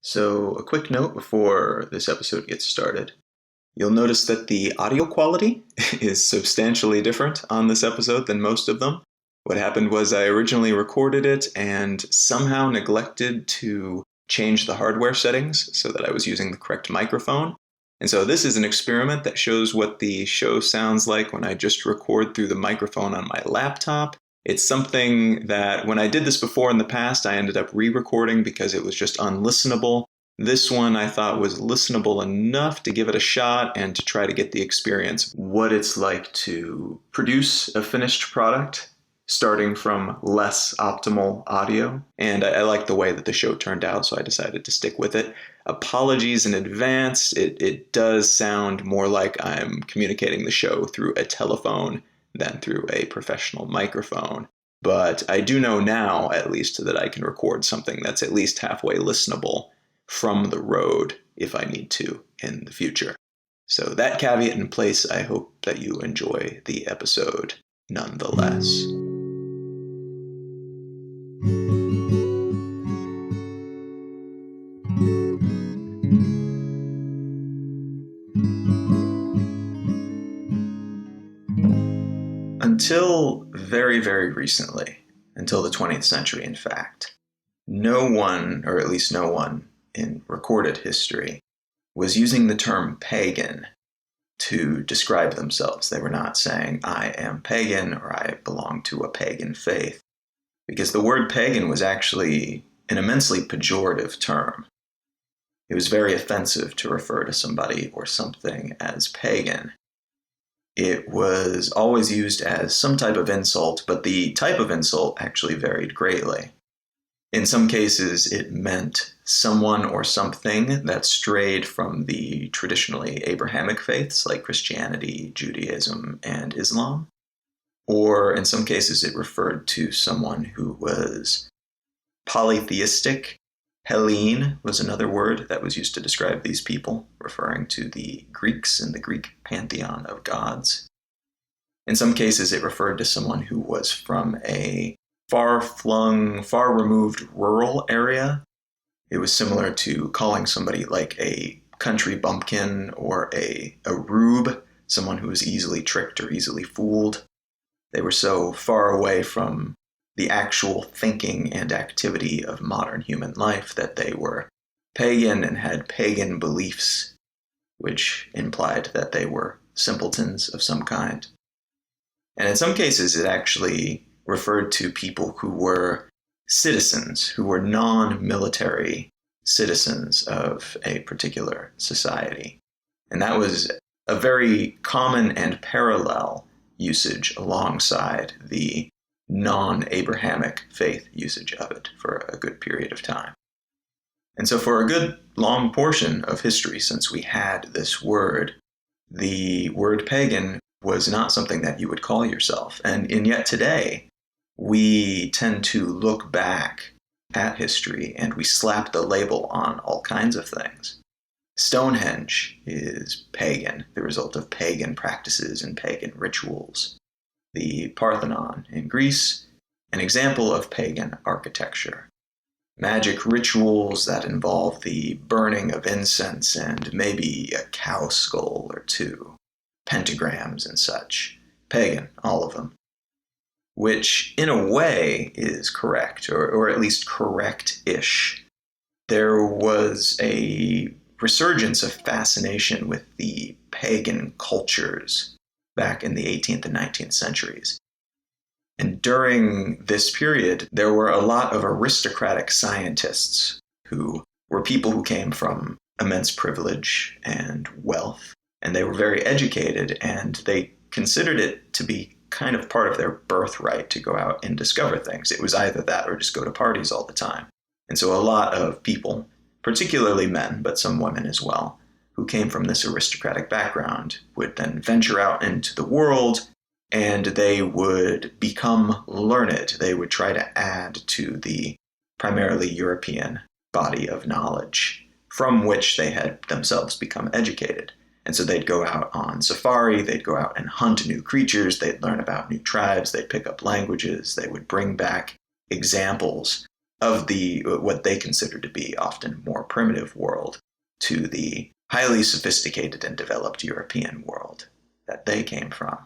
So, a quick note before this episode gets started. You'll notice that the audio quality is substantially different on this episode than most of them. What happened was I originally recorded it and somehow neglected to change the hardware settings so that I was using the correct microphone. And so this is an experiment that shows what the show sounds like when I just record through the microphone on my laptop. It's something that when I did this before in the past, I ended up re-recording because it was just unlistenable. This one I thought was listenable enough to give it a shot and to try to get the experience, what it's like to produce a finished product starting from less optimal audio. And I like the way that the show turned out, so I decided to stick with it. Apologies in advance. It does sound more like I'm communicating the show through a telephone than through a professional microphone. But I do know now, at least, that I can record something that's at least halfway listenable from the road if I need to in the future. So that caveat in place, I hope that you enjoy the episode nonetheless. Until very, very recently, until the 20th century, in fact, no one, or at least no one in recorded history, was using the term pagan to describe themselves. They were not saying, I am pagan or I belong to a pagan faith, because the word pagan was actually an immensely pejorative term. It was very offensive to refer to somebody or something as pagan. It was always used as some type of insult, but the type of insult actually varied greatly. In some cases, it meant someone or something that strayed from the traditionally Abrahamic faiths like Christianity, Judaism, and Islam. Or in some cases, it referred to someone who was polytheistic. Hellene was another word that was used to describe these people, referring to the Greeks and the Greek pantheon of gods. In some cases, it referred to someone who was from a far-flung, far-removed rural area. It was similar to calling somebody like a country bumpkin or a rube, someone who was easily tricked or easily fooled. They were so far away from the actual thinking and activity of modern human life that they were pagan and had pagan beliefs, which implied that they were simpletons of some kind. And in some cases, it actually referred to people who were citizens, who were non-military citizens of a particular society. And that was a very common and parallel usage alongside the non-Abrahamic faith usage of it for a good period of time. And so for a good long portion of history since we had this word, the word pagan was not something that you would call yourself. And yet today, we tend to look back at history and we slap the label on all kinds of things. Stonehenge is pagan, the result of pagan practices and pagan rituals. The Parthenon in Greece, an example of pagan architecture. Magic rituals that involve the burning of incense and maybe a cow skull or two. Pentagrams and such. Pagan, all of them. Which, in a way, is correct, or at least correct-ish. There was a resurgence of fascination with the pagan cultures back in the 18th and 19th centuries. And during this period, there were a lot of aristocratic scientists who were people who came from immense privilege and wealth, and they were very educated, and they considered it to be kind of part of their birthright to go out and discover things. It was either that or just go to parties all the time. And so a lot of people, particularly men, but some women as well, who came from this aristocratic background would then venture out into the world and they would become learned. They would try to add to the primarily European body of knowledge from which they had themselves become educated. And so they'd go out on safari, they'd go out and hunt new creatures, they'd learn about new tribes, they'd pick up languages, they would bring back examples of the what they consider to be often more primitive world to the highly sophisticated and developed European world that they came from.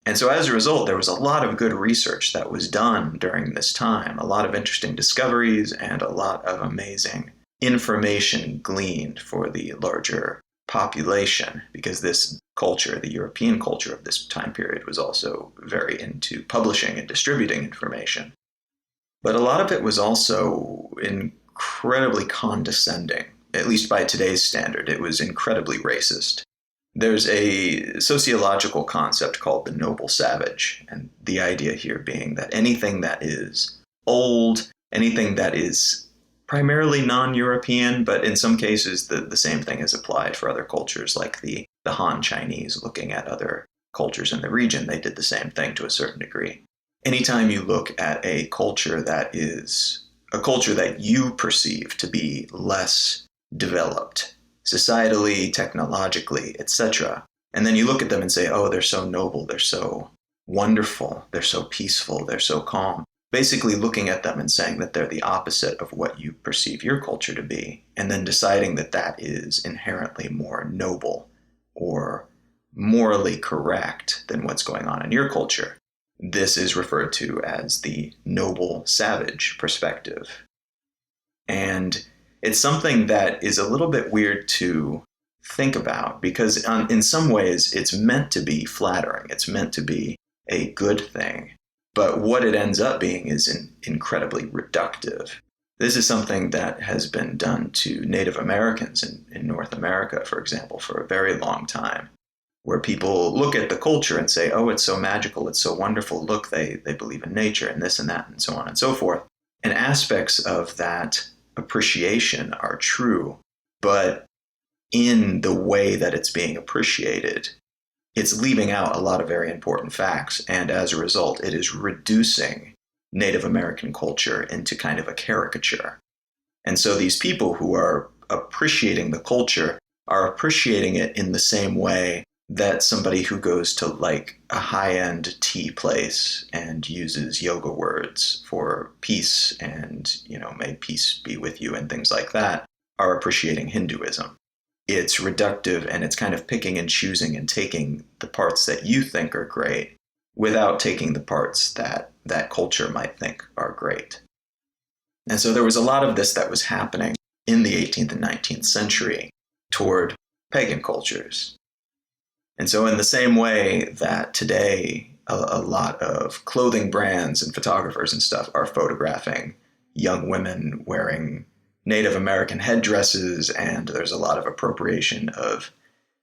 And so as a result, there was a lot of good research that was done during this time, a lot of interesting discoveries and a lot of amazing information gleaned for the larger population, because this culture, the European culture of this time period, was also very into publishing and distributing information. But a lot of it was also incredibly condescending, at least by today's standard. It was incredibly racist. There's a sociological concept called the noble savage, and the idea here being that anything that is old, anything that is primarily non-European, but in some cases the same thing is applied for other cultures, like the Han Chinese looking at other cultures in the region. They did the same thing to a certain degree. Anytime you look at a culture that is a culture that you perceive to be less developed, societally, technologically, etc., and then you look at them and say, oh, they're so noble, they're so wonderful, they're so peaceful, they're so calm, basically looking at them and saying that they're the opposite of what you perceive your culture to be, and then deciding that that is inherently more noble or morally correct than what's going on in your culture. This is referred to as the noble savage perspective. And it's something that is a little bit weird to think about, because in some ways it's meant to be flattering. It's meant to be a good thing. But what it ends up being is incredibly reductive. This is something that has been done to Native Americans in North America, for example, for a very long time, where people look at the culture and say, oh, it's so magical, it's so wonderful, look, they believe in nature and this and that and so on and so forth. And aspects of that appreciation are true, but in the way that it's being appreciated, it's leaving out a lot of very important facts, and as a result, it is reducing Native American culture into kind of a caricature. And so these people who are appreciating the culture are appreciating it in the same way that somebody who goes to like a high-end tea place and uses yoga words for peace and, may peace be with you and things like that, are appreciating Hinduism. It's reductive, and it's kind of picking and choosing and taking the parts that you think are great without taking the parts that that culture might think are great. And so there was a lot of this that was happening in the 18th and 19th century toward pagan cultures. And so in the same way that today a lot of clothing brands and photographers and stuff are photographing young women wearing Native American headdresses, and there's a lot of appropriation of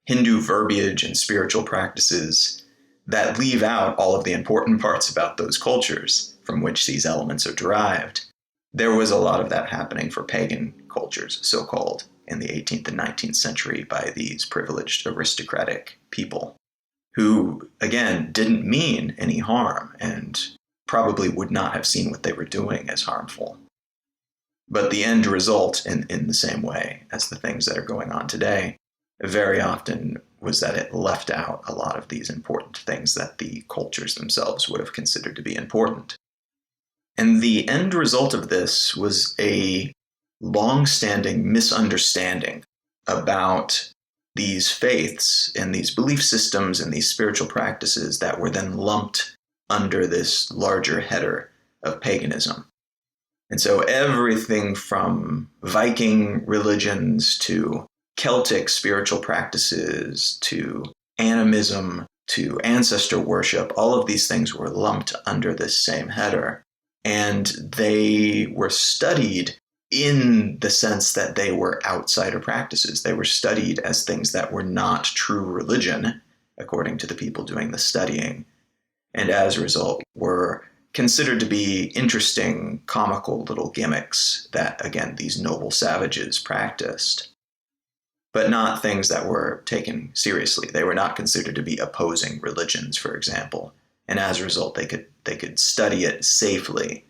Hindu verbiage and spiritual practices that leave out all of the important parts about those cultures from which these elements are derived. There was a lot of that happening for pagan cultures, so-called, in the 18th and 19th century by these privileged aristocratic people who, again, didn't mean any harm and probably would not have seen what they were doing as harmful. But the end result, in the same way as the things that are going on today, very often was that it left out a lot of these important things that the cultures themselves would have considered to be important. And the end result of this was a long-standing misunderstanding about these faiths and these belief systems and these spiritual practices that were then lumped under this larger header of paganism. And so everything from Viking religions to Celtic spiritual practices to animism to ancestor worship, all of these things were lumped under this same header. And they were studied in the sense that they were outsider practices. They were studied as things that were not true religion, according to the people doing the studying, and as a result were considered to be interesting, comical little gimmicks that, again, these noble savages practiced, but not things that were taken seriously. They were not considered to be opposing religions, for example, and as a result, they could study it safely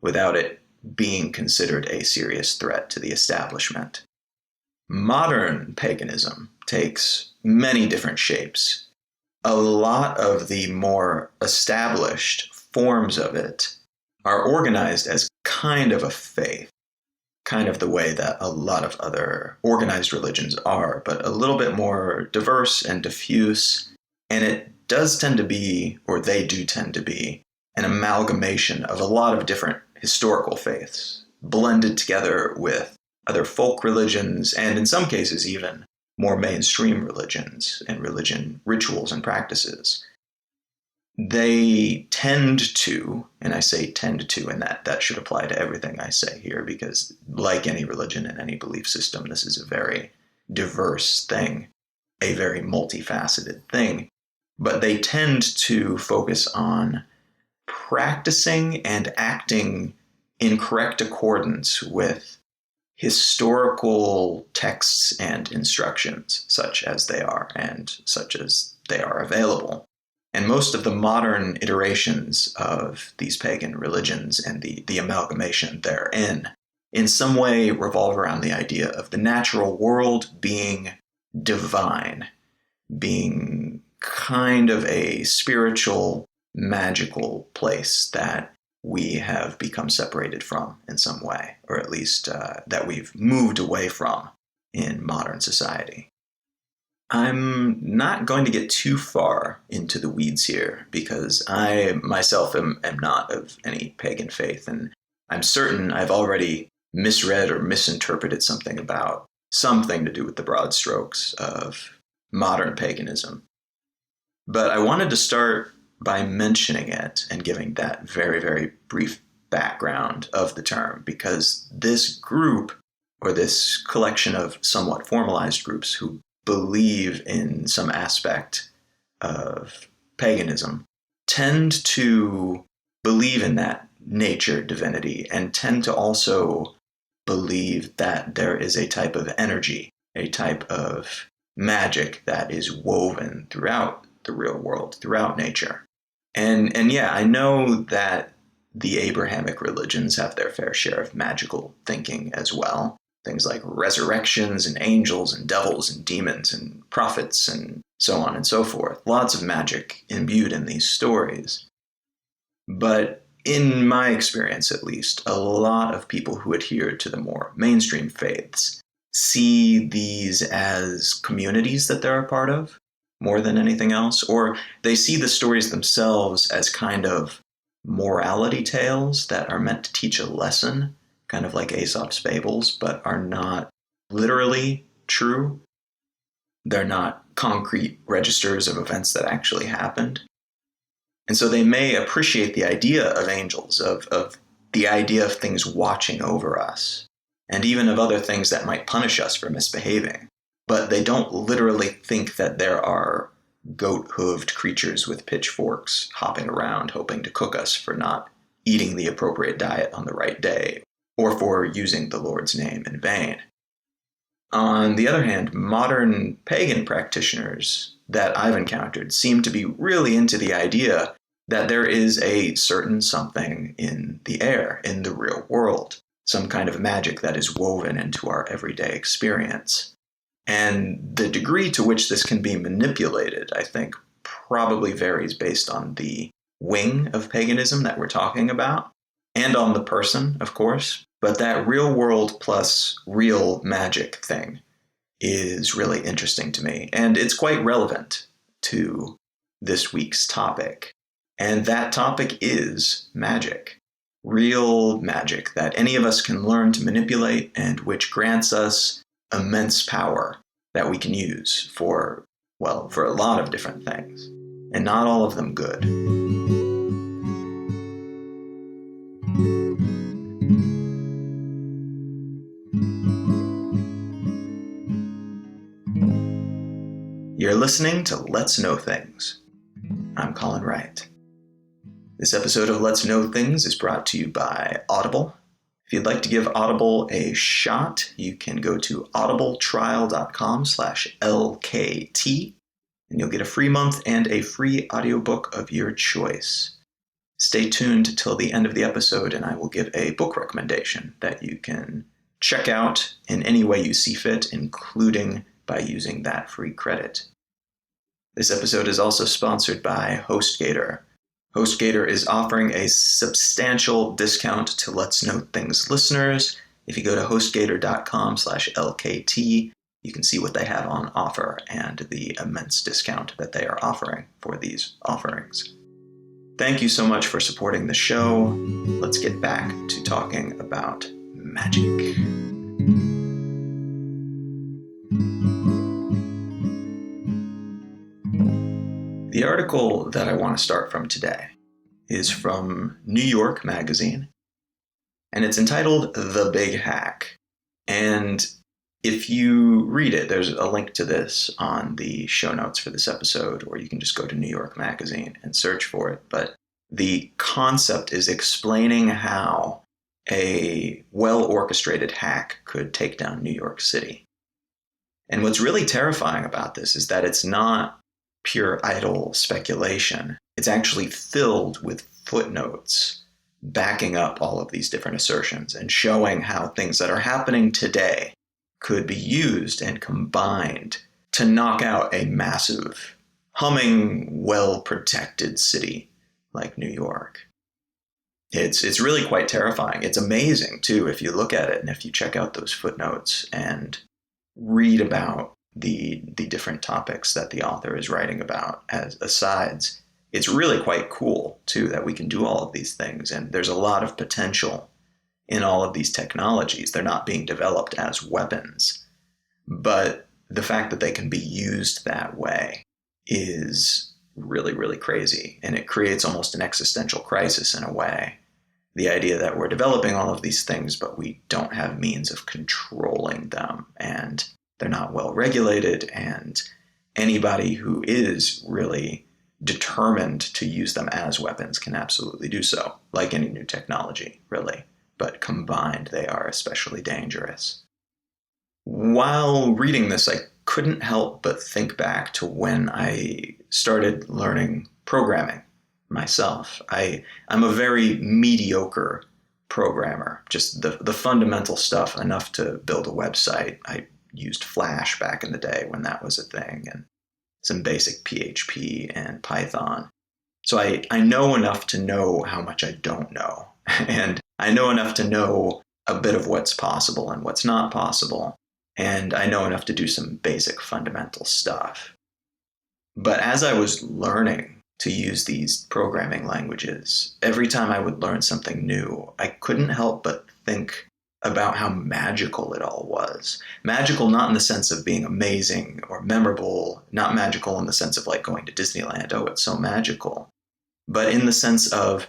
without it being considered a serious threat to the establishment. Modern paganism takes many different shapes. A lot of the more established forms of it are organized as kind of a faith, kind of the way that a lot of other organized religions are, but a little bit more diverse and diffuse. And it does tend to be, or they do tend to be, an amalgamation of a lot of different historical faiths, blended together with other folk religions, and in some cases even more mainstream religions and religion rituals and practices. They tend to, and I say tend to, and that should apply to everything I say here, because like any religion and any belief system, this is a very diverse thing, a very multifaceted thing. But they tend to focus on practicing and acting in correct accordance with historical texts and instructions, such as they are and such as they are available. And most of the modern iterations of these pagan religions and the amalgamation therein in some way revolve around the idea of the natural world being divine, being kind of a spiritual, magical place that we have become separated from in some way, or at least that we've moved away from in modern society. I'm not going to get too far into the weeds here, because I myself am not of any pagan faith, and I'm certain I've already misread or misinterpreted something about something to do with the broad strokes of modern paganism. But I wanted to start by mentioning it and giving that very, very brief background of the term, because this group, or this collection of somewhat formalized groups who believe in some aspect of paganism, tend to believe in that nature divinity and tend to also believe that there is a type of energy, a type of magic that is woven throughout the real world, throughout nature. And yeah, I know that the Abrahamic religions have their fair share of magical thinking as well. Things like resurrections and angels and devils and demons and prophets and so on and so forth. Lots of magic imbued in these stories. But in my experience, at least, a lot of people who adhere to the more mainstream faiths see these as communities that they're a part of more than anything else, or they see the stories themselves as kind of morality tales that are meant to teach a lesson, kind of like Aesop's fables, but are not literally true. They're not concrete registers of events that actually happened. And so they may appreciate the idea of angels, of the idea of things watching over us, and even of other things that might punish us for misbehaving. But they don't literally think that there are goat-hooved creatures with pitchforks hopping around hoping to cook us for not eating the appropriate diet on the right day, or for using the Lord's name in vain. On the other hand, modern pagan practitioners that I've encountered seem to be really into the idea that there is a certain something in the air, in the real world, some kind of magic that is woven into our everyday experience. And the degree to which this can be manipulated, I think, probably varies based on the wing of paganism that we're talking about, and on the person, of course. But that real world plus real magic thing is really interesting to me, and it's quite relevant to this week's topic. And that topic is magic. Real magic that any of us can learn to manipulate, and which grants us immense power that we can use for a lot of different things, and not all of them good. You're listening to Let's Know Things. I'm Colin Wright. This episode of Let's Know Things is brought to you by Audible. If you'd like to give Audible a shot, you can go to audibletrial.com/LKT, and you'll get a free month and a free audiobook of your choice. Stay tuned till the end of the episode, and I will give a book recommendation that you can check out in any way you see fit, including by using that free credit. This episode is also sponsored by HostGator. HostGator is offering a substantial discount to Let's Know Things listeners. If you go to hostgator.com/LKT, you can see what they have on offer and the immense discount that they are offering for these offerings. Thank you so much for supporting the show. Let's get back to talking about magic. The article that I want to start from today is from New York Magazine, and it's entitled The Big Hack. And if you read it, there's a link to this on the show notes for this episode, or you can just go to New York Magazine and search for it. But the concept is explaining how a well-orchestrated hack could take down New York City. And what's really terrifying about this is that it's not pure idle speculation. It's actually filled with footnotes backing up all of these different assertions and showing how things that are happening today could be used and combined to knock out a massive, humming, well-protected city like New York. It's really quite terrifying. It's amazing, too, if you look at it and if you check out those footnotes and read about the different topics that the author is writing about as asides. It's really quite cool, too, that we can do all of these things. And there's a lot of potential in all of these technologies. They're not being developed as weapons. But the fact that they can be used that way is really, really crazy. And it creates almost an existential crisis in a way. The idea that we're developing all of these things, but we don't have means of controlling them. And they're not well regulated, and anybody who is really determined to use them as weapons can absolutely do so, like any new technology, really. But combined, they are especially dangerous. While reading this, I couldn't help but think back to when I started learning programming myself. I'm a very mediocre programmer, just the fundamental stuff, enough to build a website. I used Flash back in the day when that was a thing, and some basic PHP and Python. So I know enough to know how much I don't know. And I know enough to know a bit of what's possible and what's not possible. And I know enough to do some basic fundamental stuff. But as I was learning to use these programming languages, every time I would learn something new, I couldn't help but think about how magical it all was. Magical not in the sense of being amazing or memorable, not magical in the sense of like going to Disneyland, oh, it's so magical, but in the sense of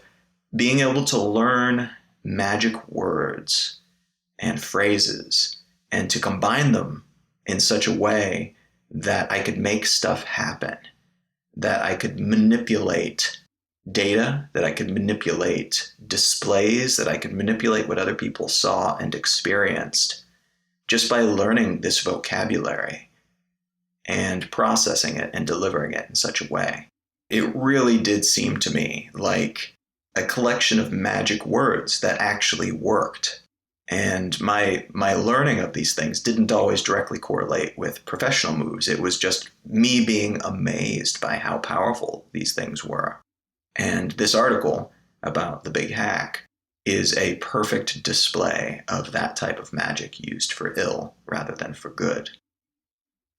being able to learn magic words and phrases and to combine them in such a way that I could make stuff happen, that I could manipulate data, that I could manipulate displays, that I could manipulate what other people saw and experienced just by learning this vocabulary and processing it and delivering it in such a way. It really did seem to me like a collection of magic words that actually worked. And my learning of these things didn't always directly correlate with professional moves. It was just me being amazed by how powerful these things were. And this article about the big hack is a perfect display of that type of magic used for ill rather than for good.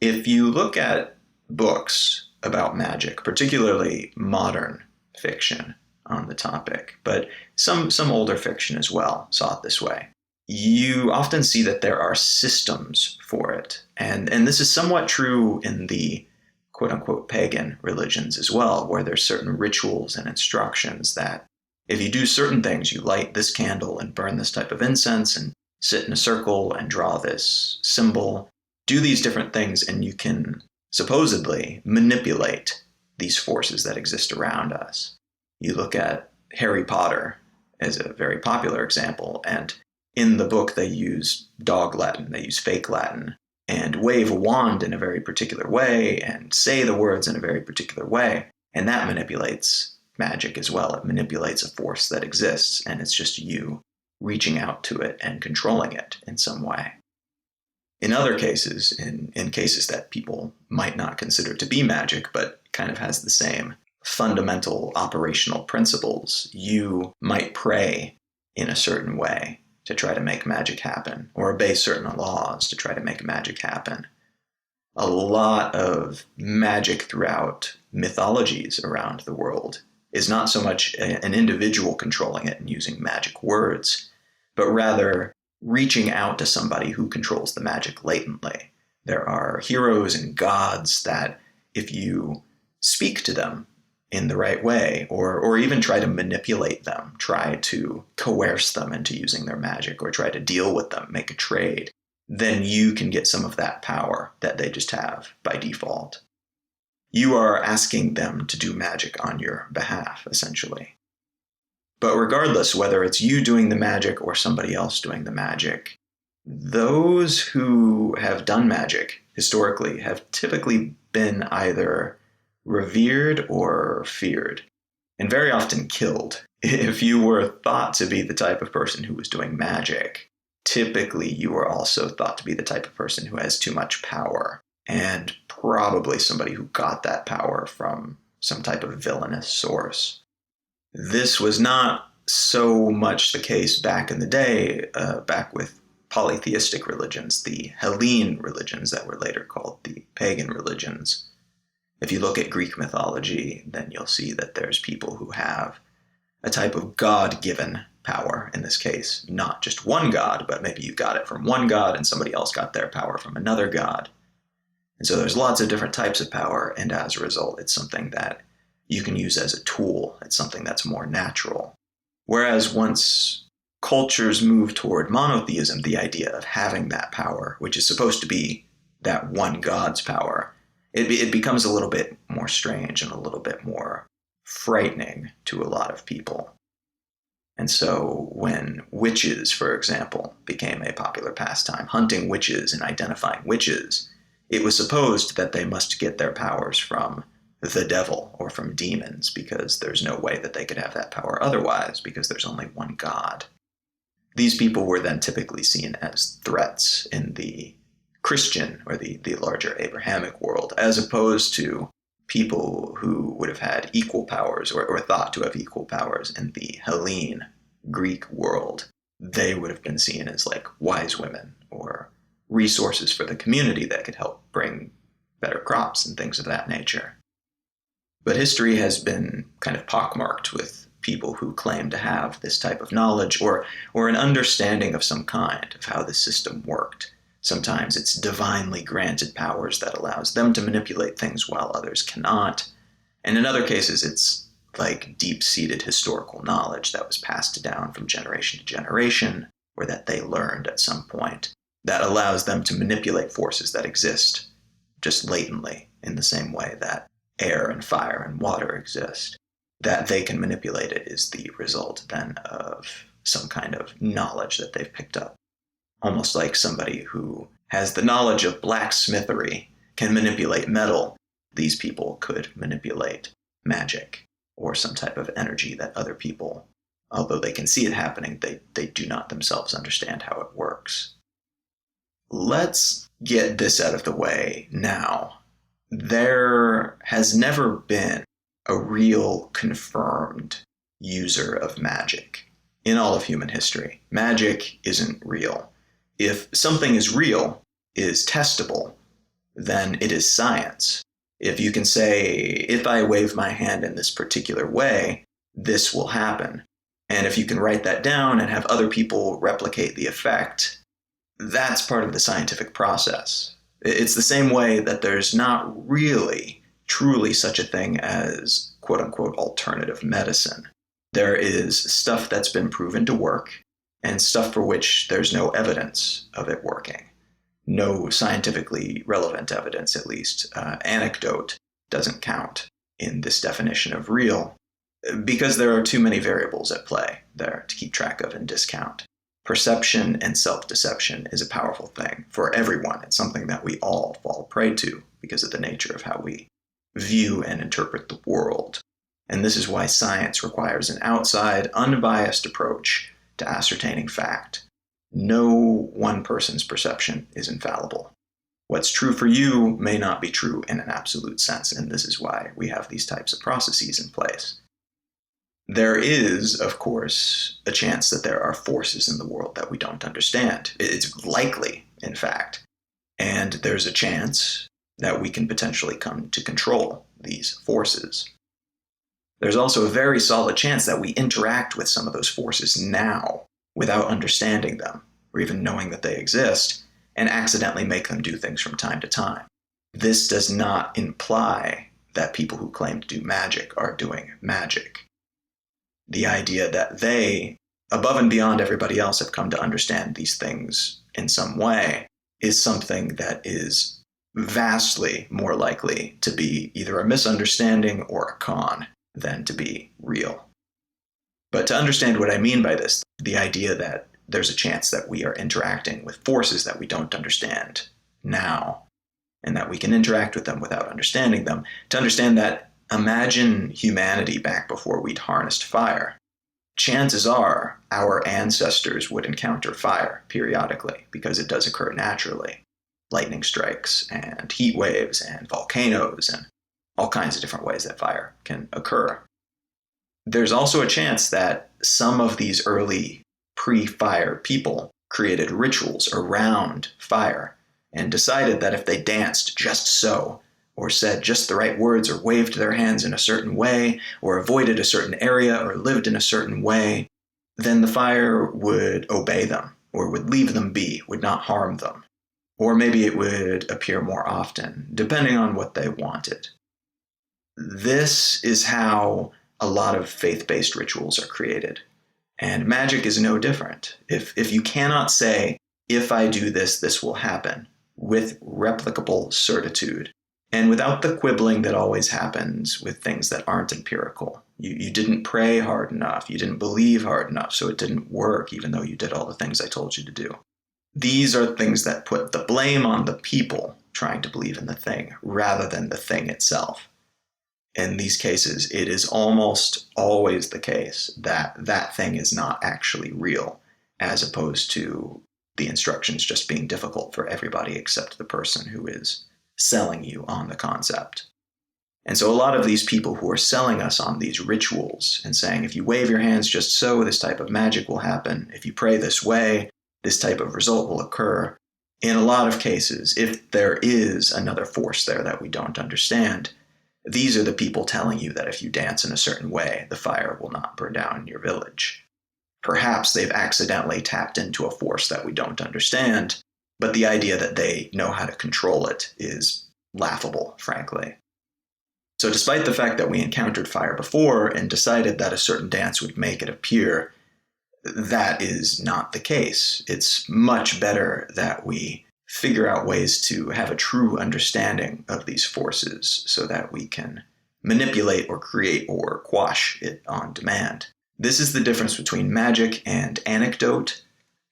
If you look at books about magic, particularly modern fiction on the topic, but some older fiction as well saw it this way, you often see that there are systems for it. And this is somewhat true in the quote-unquote pagan religions as well, where there's certain rituals and instructions that if you do certain things, you light this candle and burn this type of incense and sit in a circle and draw this symbol, do these different things, and you can supposedly manipulate these forces that exist around us. You look at Harry Potter as a very popular example, and in the book they use dog Latin, they use fake Latin, and wave a wand in a very particular way and say the words in a very particular way. And that manipulates magic as well. It manipulates a force that exists, and it's just you reaching out to it and controlling it in some way. In other cases, in cases that people might not consider to be magic, but kind of has the same fundamental operational principles. You might pray in a certain way to try to make magic happen, or obey certain laws to try to make magic happen. A lot of magic throughout mythologies around the world is not so much an individual controlling it and using magic words, but rather reaching out to somebody who controls the magic latently. There are heroes and gods that if you speak to them in the right way, or even try to manipulate them, try to coerce them into using their magic, or try to deal with them, make a trade, then you can get some of that power that they just have by default. You are asking them to do magic on your behalf, essentially. But regardless, whether it's you doing the magic or somebody else doing the magic, those who have done magic historically have typically been either revered or feared, and very often killed. If you were thought to be the type of person who was doing magic, typically you were also thought to be the type of person who has too much power, and probably somebody who got that power from some type of villainous source. This was not so much the case back in the day, back with polytheistic religions, the Hellene religions that were later called the pagan religions. If you look at Greek mythology, then you'll see that there's people who have a type of God-given power, in this case, not just one god, but maybe you got it from one god and somebody else got their power from another god. And so there's lots of different types of power, and as a result, it's something that you can use as a tool. It's something that's more natural. Whereas once cultures move toward monotheism, the idea of having that power, which is supposed to be that one god's power, it becomes a little bit more strange and a little bit more frightening to a lot of people. And so when witches, for example, became a popular pastime, hunting witches and identifying witches, it was supposed that they must get their powers from the devil or from demons, because there's no way that they could have that power otherwise, because there's only one god. These people were then typically seen as threats in the Christian or the larger Abrahamic world, as opposed to people who would have had equal powers or thought to have equal powers in the Hellene Greek world. They would have been seen as like wise women or resources for the community that could help bring better crops and things of that nature. But history has been kind of pockmarked with people who claim to have this type of knowledge or an understanding of some kind of how the system worked. Sometimes it's divinely granted powers that allows them to manipulate things while others cannot. And in other cases, it's like deep-seated historical knowledge that was passed down from generation to generation, or that they learned at some point, that allows them to manipulate forces that exist just latently in the same way that air and fire and water exist. That they can manipulate it is the result then of some kind of knowledge that they've picked up. Almost like somebody who has the knowledge of blacksmithery can manipulate metal. These people could manipulate magic or some type of energy that other people, although they can see it happening, they do not themselves understand how it works. Let's get this out of the way now. There has never been a real confirmed user of magic in all of human history. Magic isn't real. If something is real, is testable, then it is science. If you can say, if I wave my hand in this particular way, this will happen. And if you can write that down and have other people replicate the effect, that's part of the scientific process. It's the same way that there's not really, truly such a thing as quote-unquote alternative medicine. There is stuff that's been proven to work, and stuff for which there's no evidence of it working. No scientifically relevant evidence, at least. Anecdote doesn't count in this definition of real, because there are too many variables at play there to keep track of and discount. Perception and self-deception is a powerful thing for everyone. It's something that we all fall prey to because of the nature of how we view and interpret the world. And this is why science requires an outside, unbiased approach to ascertaining fact. No one person's perception is infallible. What's true for you may not be true in an absolute sense, and this is why we have these types of processes in place. There is, of course, a chance that there are forces in the world that we don't understand. It's likely, in fact. And there's a chance that we can potentially come to control these forces. There's also a very solid chance that we interact with some of those forces now without understanding them, or even knowing that they exist, and accidentally make them do things from time to time. This does not imply that people who claim to do magic are doing magic. The idea that they, above and beyond everybody else, have come to understand these things in some way is something that is vastly more likely to be either a misunderstanding or a con than to be real. But to understand what I mean by this, the idea that there's a chance that we are interacting with forces that we don't understand now, and that we can interact with them without understanding them, to understand that, imagine humanity back before we'd harnessed fire. Chances are our ancestors would encounter fire periodically, because it does occur naturally. Lightning strikes and heat waves and volcanoes and all kinds of different ways that fire can occur. There's also a chance that some of these early pre-fire people created rituals around fire and decided that if they danced just so, or said just the right words, or waved their hands in a certain way, or avoided a certain area, or lived in a certain way, then the fire would obey them, or would leave them be, would not harm them. Or maybe it would appear more often, depending on what they wanted. This is how a lot of faith-based rituals are created. And magic is no different. If you cannot say, if I do this, this will happen, with replicable certitude, and without the quibbling that always happens with things that aren't empirical. You didn't pray hard enough, you didn't believe hard enough, so it didn't work, even though you did all the things I told you to do. These are things that put the blame on the people trying to believe in the thing, rather than the thing itself. In these cases, it is almost always the case that that thing is not actually real, as opposed to the instructions just being difficult for everybody except the person who is selling you on the concept. And so a lot of these people who are selling us on these rituals and saying, if you wave your hands just so, this type of magic will happen. If you pray this way, this type of result will occur. In a lot of cases, if there is another force there that we don't understand, these are the people telling you that if you dance in a certain way, the fire will not burn down your village. Perhaps they've accidentally tapped into a force that we don't understand, but the idea that they know how to control it is laughable, frankly. So despite the fact that we encountered fire before and decided that a certain dance would make it appear, that is not the case. It's much better that we figure out ways to have a true understanding of these forces so that we can manipulate or create or quash it on demand. This is the difference between magic and anecdote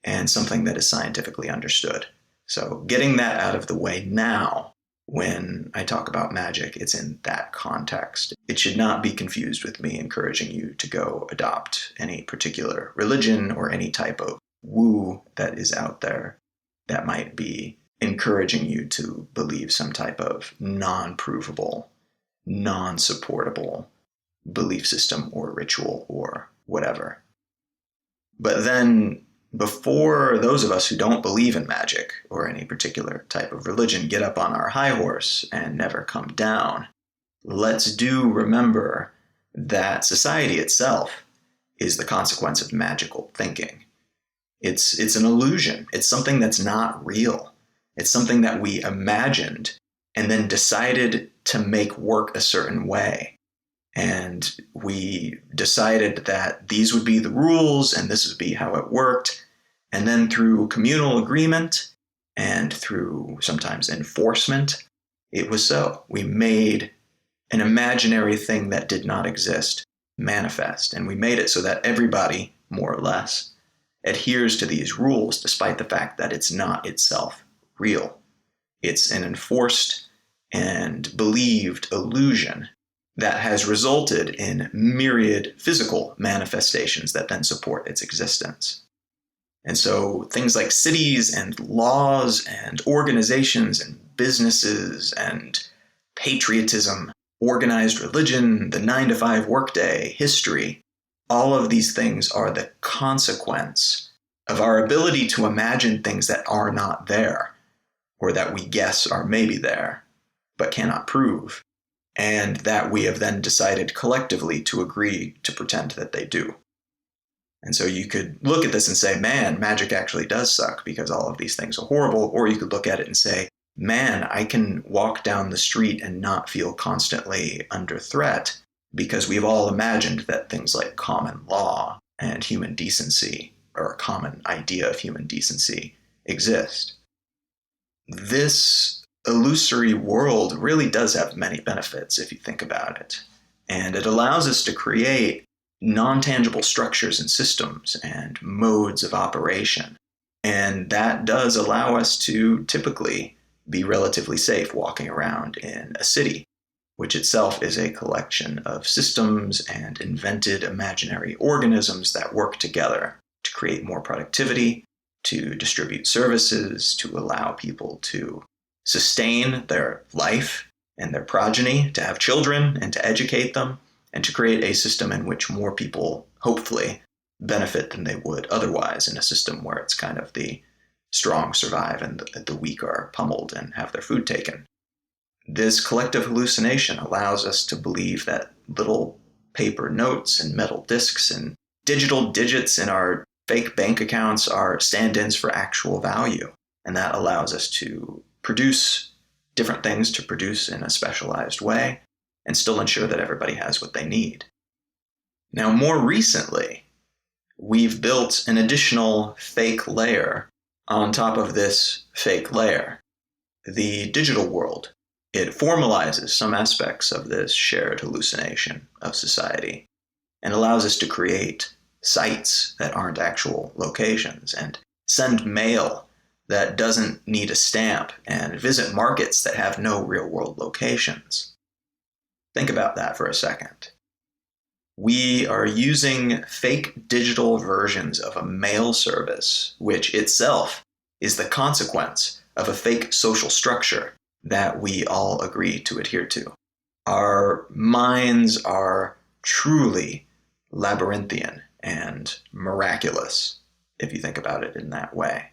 and something that is scientifically understood. So getting that out of the way now, when I talk about magic, it's in that context. It should not be confused with me encouraging you to go adopt any particular religion or any type of woo that is out there that might be encouraging you to believe some type of non-provable, non-supportable belief system or ritual or whatever. But then, before those of us who don't believe in magic or any particular type of religion get up on our high horse and never come down, let's do remember that society itself is the consequence of magical thinking. It's an illusion. It's something that's not real. It's something that we imagined and then decided to make work a certain way. And we decided that these would be the rules and this would be how it worked. And then through communal agreement and through sometimes enforcement, it was so. We made an imaginary thing that did not exist manifest. And we made it so that everybody, more or less, adheres to these rules despite the fact that it's not itself real. It's an enforced and believed illusion that has resulted in myriad physical manifestations that then support its existence. And so things like cities and laws and organizations and businesses and patriotism, organized religion, the 9-to-5 workday, history, all of these things are the consequence of our ability to imagine things that are not there, or that we guess are maybe there, but cannot prove, and that we have then decided collectively to agree to pretend that they do. And so you could look at this and say, man, magic actually does suck because all of these things are horrible. Or you could look at it and say, man, I can walk down the street and not feel constantly under threat because we've all imagined that things like common law and human decency, or a common idea of human decency, exist. This illusory world really does have many benefits if you think about it. And it allows us to create non-tangible structures and systems and modes of operation. And that does allow us to typically be relatively safe walking around in a city, which itself is a collection of systems and invented imaginary organisms that work together to create more productivity, to distribute services, to allow people to sustain their life and their progeny, to have children and to educate them, and to create a system in which more people, hopefully, benefit than they would otherwise in a system where it's kind of the strong survive and the weak are pummeled and have their food taken. This collective hallucination allows us to believe that little paper notes and metal discs and digital digits in our fake bank accounts are stand-ins for actual value. And that allows us to produce different things to produce in a specialized way and still ensure that everybody has what they need. Now, more recently, we've built an additional fake layer on top of this fake layer, the digital world. It formalizes some aspects of this shared hallucination of society and allows us to create sites that aren't actual locations and send mail that doesn't need a stamp and visit markets that have no real-world locations. Think about that for a second. We are using fake digital versions of a mail service, which itself is the consequence of a fake social structure that we all agree to adhere to. Our minds are truly labyrinthian and miraculous, if you think about it in that way.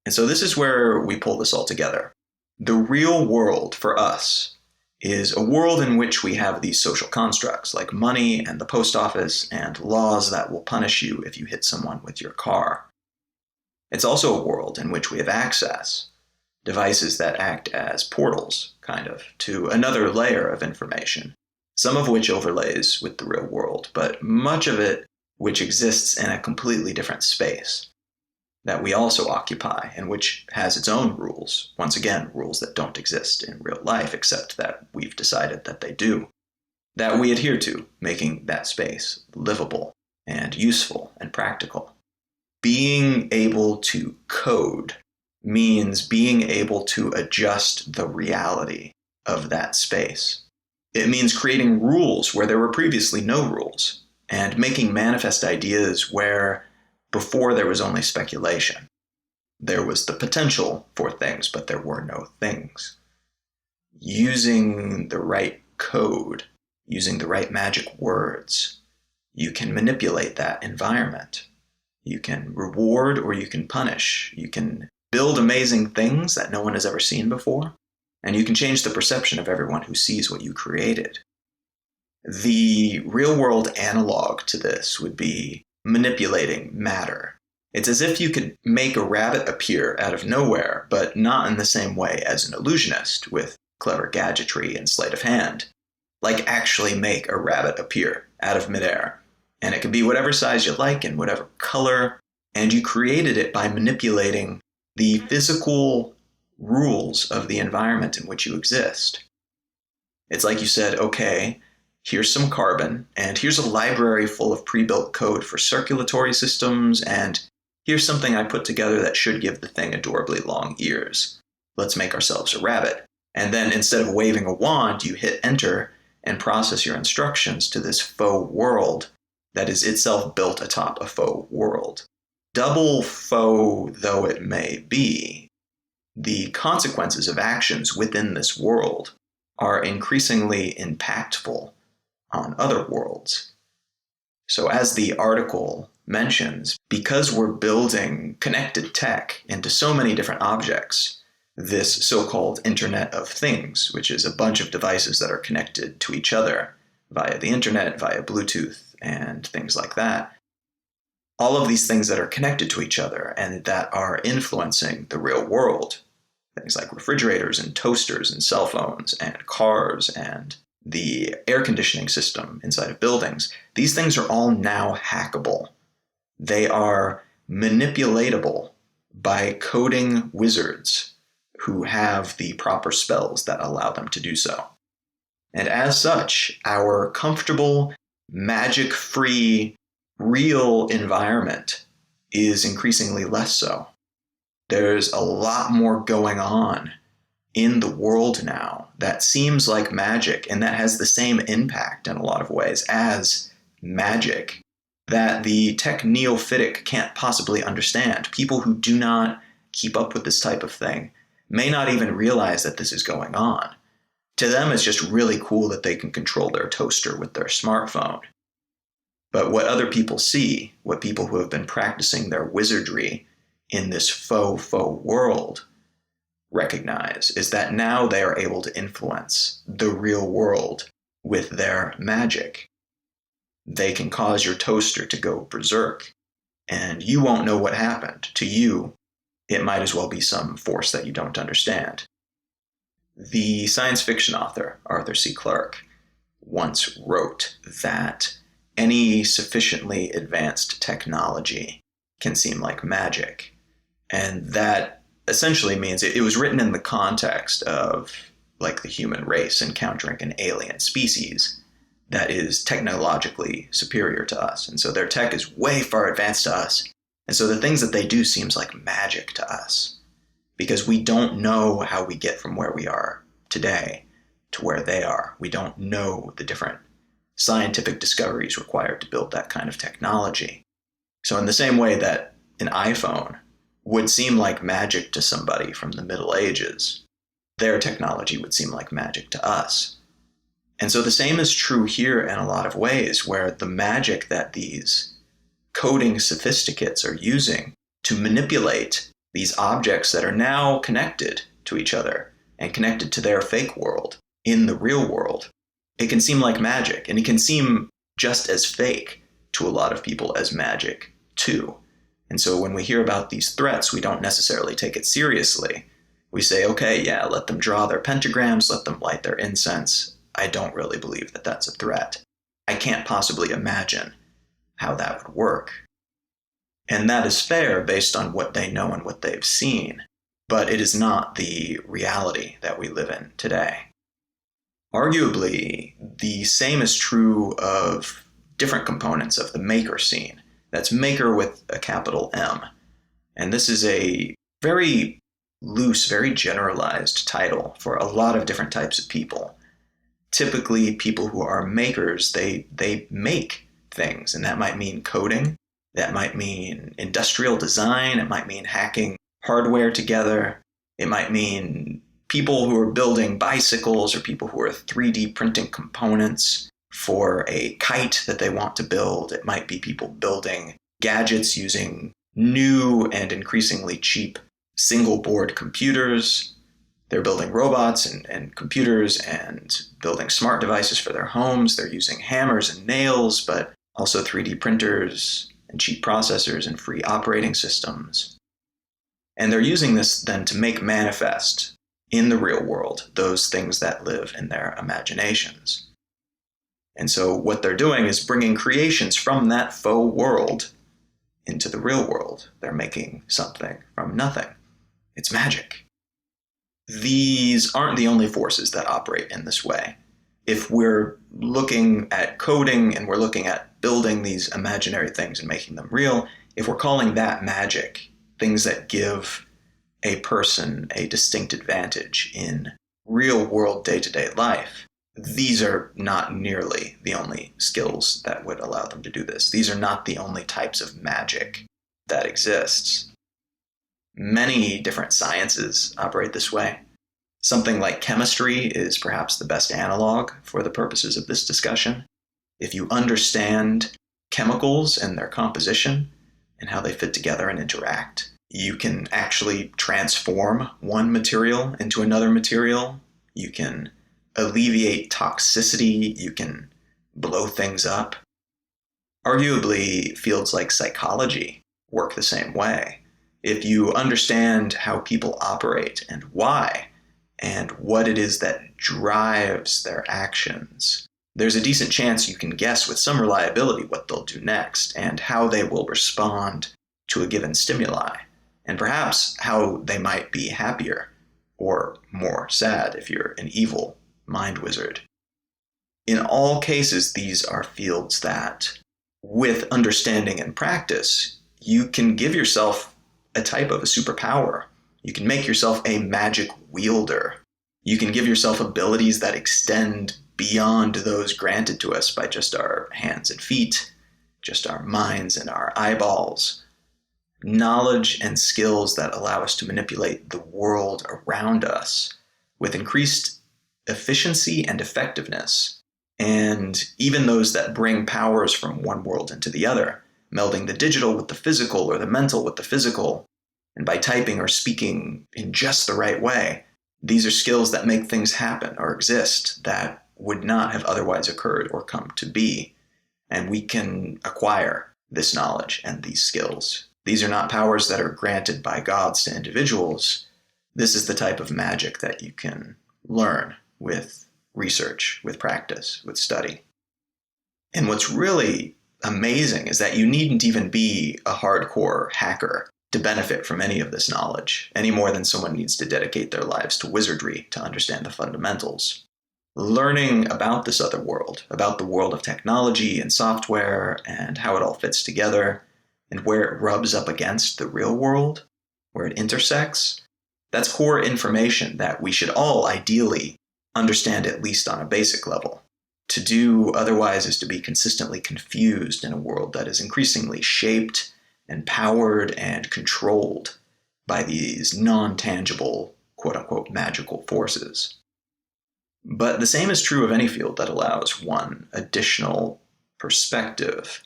And so this is where we pull this all together. The real world for us is a world in which we have these social constructs like money and the post office and laws that will punish you if you hit someone with your car. It's also a world in which we have access, devices that act as portals, kind of, to another layer of information, some of which overlays with the real world, but much of it which exists in a completely different space that we also occupy and which has its own rules. Once again, rules that don't exist in real life, except that we've decided that they do, that we adhere to, making that space livable and useful and practical. Being able to code means being able to adjust the reality of that space. It means creating rules where there were previously no rules, and making manifest ideas where before there was only speculation. There was the potential for things, but there were no things. Using the right code, using the right magic words, you can manipulate that environment. You can reward or you can punish. You can build amazing things that no one has ever seen before, and you can change the perception of everyone who sees what you created. The real-world analog to this would be manipulating matter. It's as if you could make a rabbit appear out of nowhere, but not in the same way as an illusionist with clever gadgetry and sleight of hand. Like actually make a rabbit appear out of midair. And it can be whatever size you like and whatever color, and you created it by manipulating the physical rules of the environment in which you exist. It's like you said, okay, here's some carbon, and here's a library full of pre-built code for circulatory systems, and here's something I put together that should give the thing adorably long ears. Let's make ourselves a rabbit. And then instead of waving a wand, you hit enter and process your instructions to this faux world that is itself built atop a faux world. Double faux though it may be, the consequences of actions within this world are increasingly impactful on other worlds. So as the article mentions, because we're building connected tech into so many different objects, this so-called Internet of Things, which is a bunch of devices that are connected to each other via the internet, via Bluetooth, and things like that, all of these things that are connected to each other and that are influencing the real world, things like refrigerators and toasters and cell phones and cars and the air conditioning system inside of buildings, these things are all now hackable. They are manipulatable by coding wizards who have the proper spells that allow them to do so. And as such, our comfortable, magic-free, real environment is increasingly less so. There's a lot more going on in the world now that seems like magic and that has the same impact in a lot of ways as magic that the tech neophytic can't possibly understand. People who do not keep up with this type of thing may not even realize that this is going on. To them, it's just really cool that they can control their toaster with their smartphone. But what other people see, what people who have been practicing their wizardry in this faux world recognize, is that now they are able to influence the real world with their magic. They can cause your toaster to go berserk, and you won't know what happened. To you, it might as well be some force that you don't understand. The science fiction author, Arthur C. Clarke, once wrote that any sufficiently advanced technology can seem like magic. And that essentially means it was written in the context of like the human race encountering an alien species that is technologically superior to us. And so their tech is way far advanced to us. And so the things that they do seems like magic to us because we don't know how we get from where we are today to where they are. We don't know the different scientific discoveries required to build that kind of technology. So in the same way that an iPhone would seem like magic to somebody from the Middle Ages, their technology would seem like magic to us. And so the same is true here in a lot of ways, where the magic that these coding sophisticates are using to manipulate these objects that are now connected to each other and connected to their fake world in the real world, it can seem like magic, and it can seem just as fake to a lot of people as magic too. And so when we hear about these threats, we don't necessarily take it seriously. We say, okay, yeah, let them draw their pentagrams, let them light their incense. I don't really believe that that's a threat. I can't possibly imagine how that would work. And that is fair based on what they know and what they've seen, but it is not the reality that we live in today. Arguably, the same is true of different components of the maker scene. That's maker with a capital M. And this is a very loose, very generalized title for a lot of different types of people. Typically, people who are makers, they make things, and that might mean coding, that might mean industrial design, it might mean hacking hardware together, it might mean people who are building bicycles or people who are 3D printing components for a kite that they want to build. It might be people building gadgets using new and increasingly cheap single board computers. They're building robots and computers and building smart devices for their homes. They're using hammers and nails, but also 3D printers and cheap processors and free operating systems. And they're using this then to make manifest in the real world those things that live in their imaginations. And so what they're doing is bringing creations from that faux world into the real world. They're making something from nothing. It's magic. These aren't the only forces that operate in this way. If we're looking at coding and we're looking at building these imaginary things and making them real, if we're calling that magic, things that give a person a distinct advantage in real world day-to-day life, these are not nearly the only skills that would allow them to do this. These are not the only types of magic that exists. Many different sciences operate this way. Something like chemistry is perhaps the best analog for the purposes of this discussion. If you understand chemicals and their composition and how they fit together and interact, you can actually transform one material into another material. You can alleviate toxicity. You can blow things up. Arguably, fields like psychology work the same way. If you understand how people operate and why, and what it is that drives their actions, there's a decent chance you can guess with some reliability what they'll do next and how they will respond to a given stimuli, and perhaps how they might be happier or more sad if you're an evil mind wizard. In all cases, these are fields that, with understanding and practice, you can give yourself a type of a superpower. You can make yourself a magic wielder. You can give yourself abilities that extend beyond those granted to us by just our hands and feet, just our minds and our eyeballs. Knowledge and skills that allow us to manipulate the world around us with increased efficiency and effectiveness, and even those that bring powers from one world into the other, melding the digital with the physical or the mental with the physical, and by typing or speaking in just the right way. These are skills that make things happen or exist that would not have otherwise occurred or come to be, and we can acquire this knowledge and these skills. These are not powers that are granted by gods to individuals. This is the type of magic that you can learn with research, with practice, with study. And what's really amazing is that you needn't even be a hardcore hacker to benefit from any of this knowledge, any more than someone needs to dedicate their lives to wizardry to understand the fundamentals. Learning about this other world, about the world of technology and software and how it all fits together and where it rubs up against the real world, where it intersects, that's core information that we should all ideally understand at least on a basic level. To do otherwise is to be consistently confused in a world that is increasingly shaped and powered and controlled by these non-tangible, quote-unquote, magical forces. But the same is true of any field that allows one additional perspective,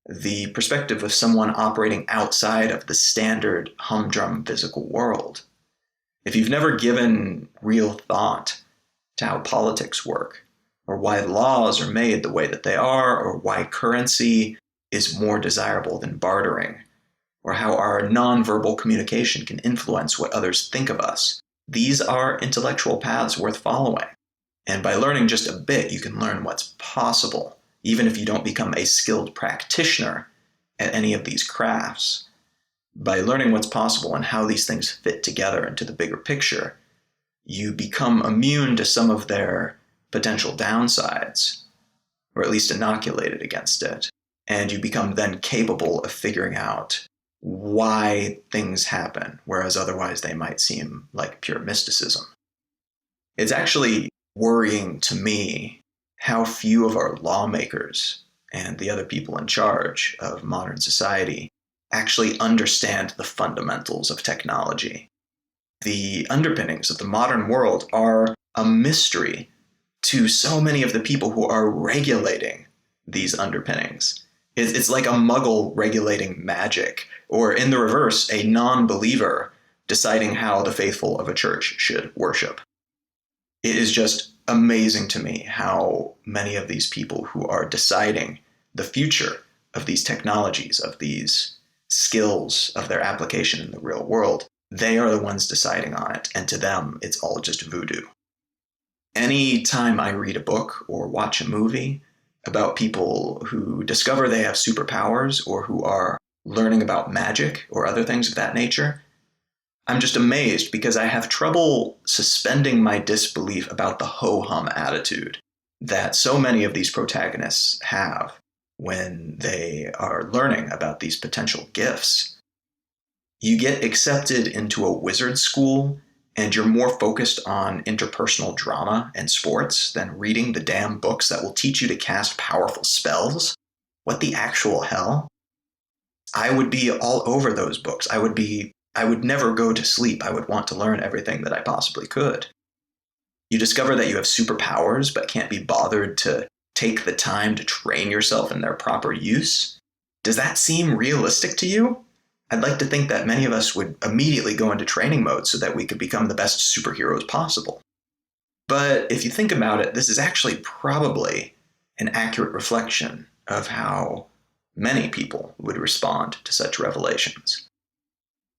the perspective of someone operating outside of the standard humdrum physical world. If you've never given real thought to how politics work, or why laws are made the way that they are, or why currency is more desirable than bartering, or how our nonverbal communication can influence what others think of us, these are intellectual paths worth following. And by learning just a bit, you can learn what's possible, even if you don't become a skilled practitioner at any of these crafts. By learning what's possible and how these things fit together into the bigger picture, you become immune to some of their potential downsides, or at least inoculated against it. And you become then capable of figuring out why things happen, whereas otherwise they might seem like pure mysticism. It's actually worrying to me how few of our lawmakers and the other people in charge of modern society actually understand the fundamentals of technology. The underpinnings of the modern world are a mystery to so many of the people who are regulating these underpinnings. It's like a muggle regulating magic, or in the reverse, a non-believer deciding how the faithful of a church should worship. It is just amazing to me how many of these people who are deciding the future of these technologies, of these skills, of their application in the real world, they are the ones deciding on it, and to them, it's all just voodoo. Any time I read a book or watch a movie about people who discover they have superpowers or who are learning about magic or other things of that nature, I'm just amazed because I have trouble suspending my disbelief about the ho-hum attitude that so many of these protagonists have when they are learning about these potential gifts. You get accepted into a wizard school and you're more focused on interpersonal drama and sports than reading the damn books that will teach you to cast powerful spells? What the actual hell? I would be all over those books. I would be I would never go to sleep. I would want to learn everything that I possibly could. You discover that you have superpowers but can't be bothered to take the time to train yourself in their proper use. Does that seem realistic to you? I'd like to think that many of us would immediately go into training mode so that we could become the best superheroes possible. But if you think about it, this is actually probably an accurate reflection of how many people would respond to such revelations.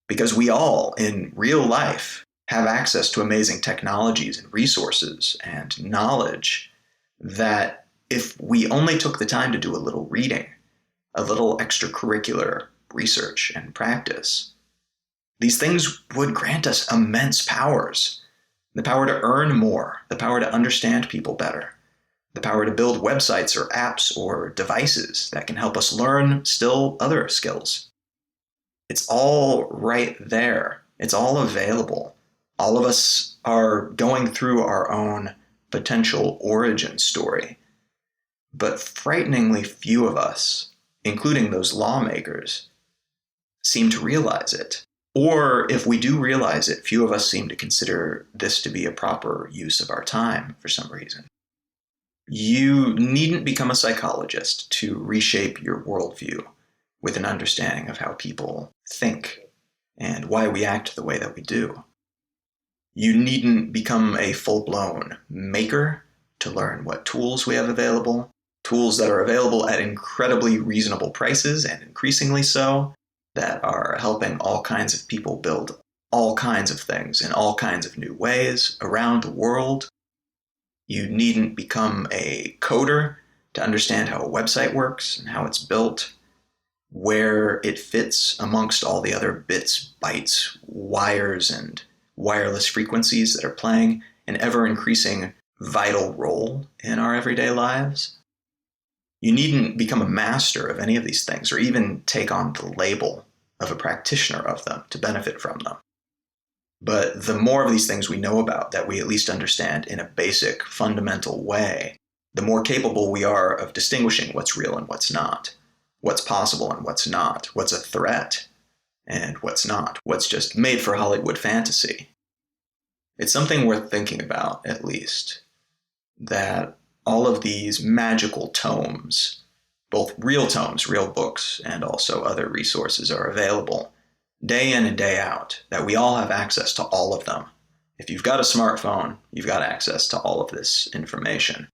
Because we all, in real life, have access to amazing technologies and resources and knowledge that if we only took the time to do a little reading, a little extracurricular research and practice, these things would grant us immense powers. The power to earn more, the power to understand people better, the power to build websites or apps or devices that can help us learn still other skills. It's all right there. It's all available. All of us are going through our own potential origin story. But frighteningly few of us, including those lawmakers, seem to realize it. Or if we do realize it, few of us seem to consider this to be a proper use of our time for some reason. You needn't become a psychologist to reshape your worldview with an understanding of how people think and why we act the way that we do. You needn't become a full-blown maker to learn what tools we have available, tools that are available at incredibly reasonable prices and increasingly so, that are helping all kinds of people build all kinds of things in all kinds of new ways around the world. You needn't become a coder to understand how a website works and how it's built, where it fits amongst all the other bits, bytes, wires, and wireless frequencies that are playing an ever-increasing vital role in our everyday lives. You needn't become a master of any of these things or even take on the label of a practitioner of them to benefit from them. But the more of these things we know about that we at least understand in a basic, fundamental way, the more capable we are of distinguishing what's real and what's not, what's possible and what's not, what's a threat and what's not, what's just made for Hollywood fantasy. It's something worth thinking about, at least, that all of these magical tomes, both real tomes, real books, and also other resources are available day in and day out, that we all have access to all of them. If you've got a smartphone, you've got access to all of this information.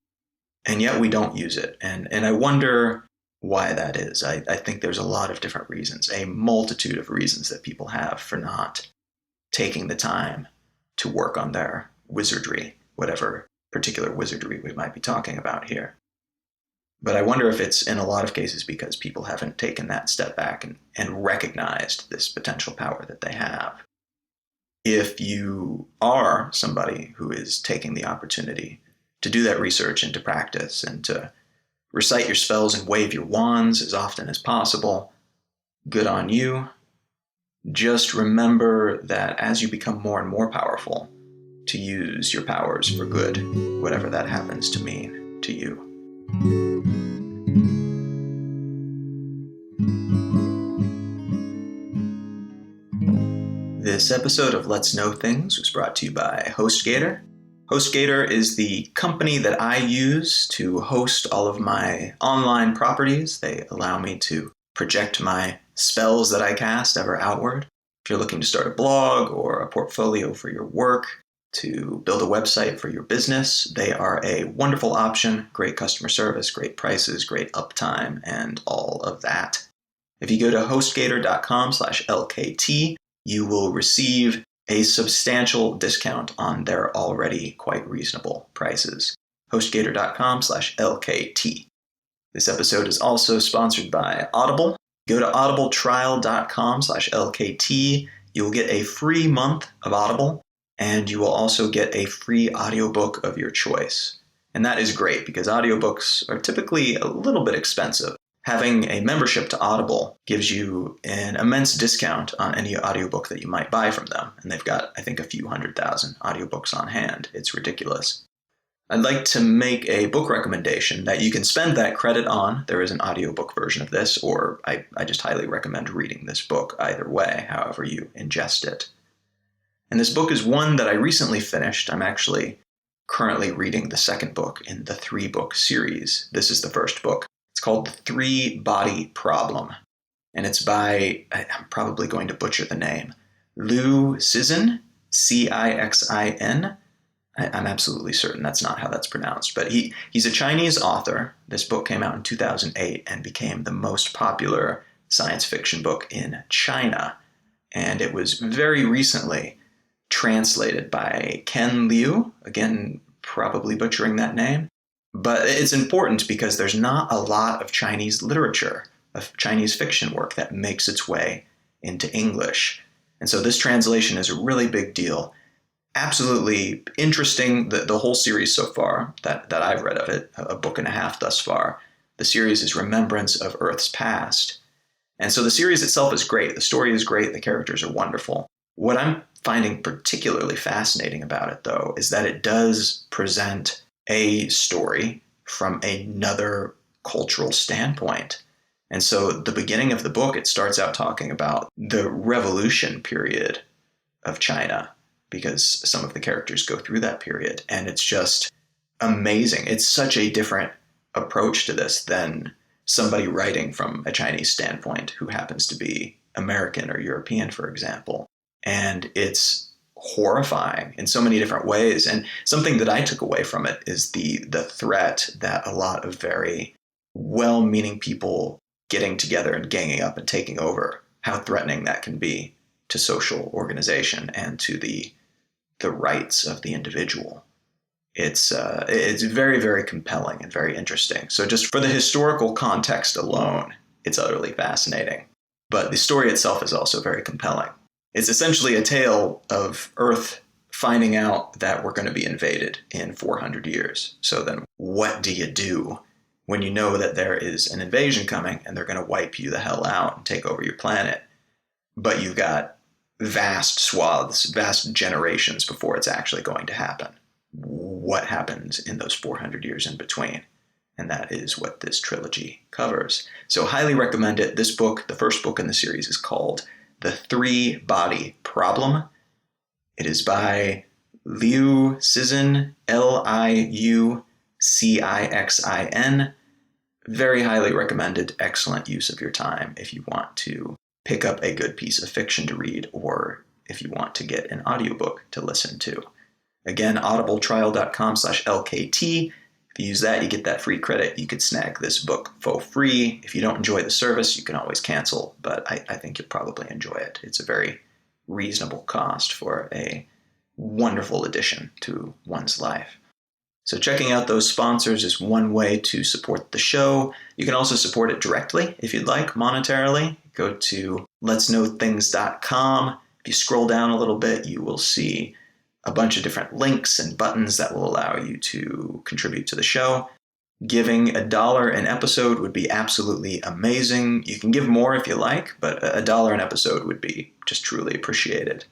And yet we don't use it. And I wonder why that is. I think there's a lot of different reasons, a multitude of reasons that people have for not taking the time to work on their wizardry, whatever particular wizardry we might be talking about here. But I wonder if it's in a lot of cases because people haven't taken that step back and recognized this potential power that they have. If you are somebody who is taking the opportunity to do that research and to practice and to recite your spells and wave your wands as often as possible, good on you. Just remember that as you become more and more powerful, to use your powers for good, whatever that happens to mean to you. This episode of Let's Know Things was brought to you by HostGator. HostGator is the company that I use to host all of my online properties. They allow me to project my spells that I cast ever outward. If you're looking to start a blog or a portfolio for your work, to build a website for your business, they are a wonderful option. Great customer service, great prices, great uptime, and all of that. If you go to hostgator.com/LKT, you will receive a substantial discount on their already quite reasonable prices. hostgator.com/LKT. This episode is also sponsored by Audible. Go to audibletrial.com/LKT. You will get a free month of Audible, and you will also get a free audiobook of your choice. And that is great because audiobooks are typically a little bit expensive. Having a membership to Audible gives you an immense discount on any audiobook that you might buy from them. And they've got, I think, a few 100,000 audiobooks on hand. It's ridiculous. I'd like to make a book recommendation that you can spend that credit on. There is an audiobook version of this, or I just highly recommend reading this book either way, however you ingest it. And this book is one that I recently finished. I'm actually currently reading the second book in the 3-book series. This is the first book. It's called The 3-Body Problem. And it's by, I'm probably going to butcher the name, Liu Cixin, Cixin. I'm absolutely certain that's not how that's pronounced, but he's a Chinese author. This book came out in 2008 and became the most popular science fiction book in China. And it was very recently translated by Ken Liu, again, probably butchering that name. But it's important because there's not a lot of Chinese literature, of Chinese fiction work that makes its way into English. And so this translation is a really big deal. Absolutely interesting, the whole series so far that I've read of it, a book and a half thus far. The series is Remembrance of Earth's Past. And so the series itself is great. The story is great. The characters are wonderful. What I'm finding particularly fascinating about it, though, is that it does present a story from another cultural standpoint. And so the beginning of the book, it starts out talking about the revolution period of China, because some of the characters go through that period. And it's just amazing. It's such a different approach to this than somebody writing from a Chinese standpoint who happens to be American or European, for example. And it's horrifying in so many different ways. And something that I took away from it is the threat that a lot of very well-meaning people getting together and ganging up and taking over, how threatening that can be to social organization and to the rights of the individual. It's very, very compelling and very interesting. So just for the historical context alone, it's utterly fascinating. But the story itself is also very compelling. It's essentially a tale of Earth finding out that we're going to be invaded in 400 years. So then what do you do when you know that there is an invasion coming and they're going to wipe you the hell out and take over your planet? But you've got vast swaths, vast generations before it's actually going to happen. What happens in those 400 years in between? And that is what this trilogy covers. So highly recommend it. This book, the first book in the series, is called The 3-Body Problem. It is by Liu Cixin, Liucixin. Very highly recommended. Excellent use of your time if you want to pick up a good piece of fiction to read, or if you want to get an audiobook to listen to. Again, audibletrial.com/LKT. If you use that, you get that free credit. You could snag this book for free. If you don't enjoy the service, you can always cancel, but I think you'll probably enjoy it. It's a very reasonable cost for a wonderful addition to one's life. So checking out those sponsors is one way to support the show. You can also support it directly if you'd like, monetarily. Go to letsknowthings.com. If you scroll down a little bit, you will see a bunch of different links and buttons that will allow you to contribute to the show. Giving $1 an episode would be absolutely amazing. You can give more if you like, but $1 an episode would be just truly appreciated.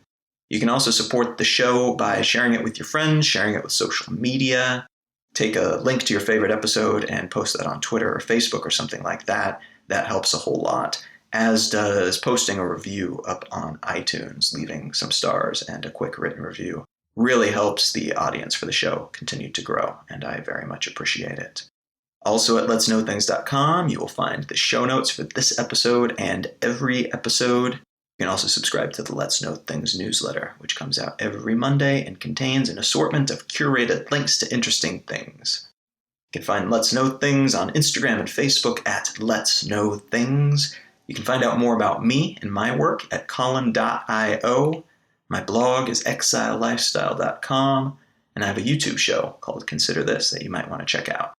You can also support the show by sharing it with your friends, sharing it with social media. Take a link to your favorite episode and post that on Twitter or Facebook or something like that. That helps a whole lot, as does posting a review up on iTunes, leaving some stars and a quick written review. Really helps the audience for the show continue to grow, and I very much appreciate it. Also at letsknowthings.com, you will find the show notes for this episode and every episode. You can also subscribe to the Let's Know Things newsletter, which comes out every Monday and contains an assortment of curated links to interesting things. You can find Let's Know Things on Instagram and Facebook at Let's Know Things. You can find out more about me and my work at colin.io. My blog is exilelifestyle.com, and I have a YouTube show called Consider This that you might want to check out.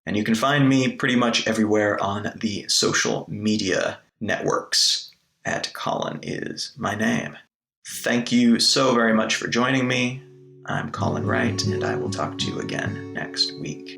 And you can find me pretty much everywhere on the social media networks. At Colin is my name. Thank you so very much for joining me. I'm Colin Wright, and I will talk to you again next week.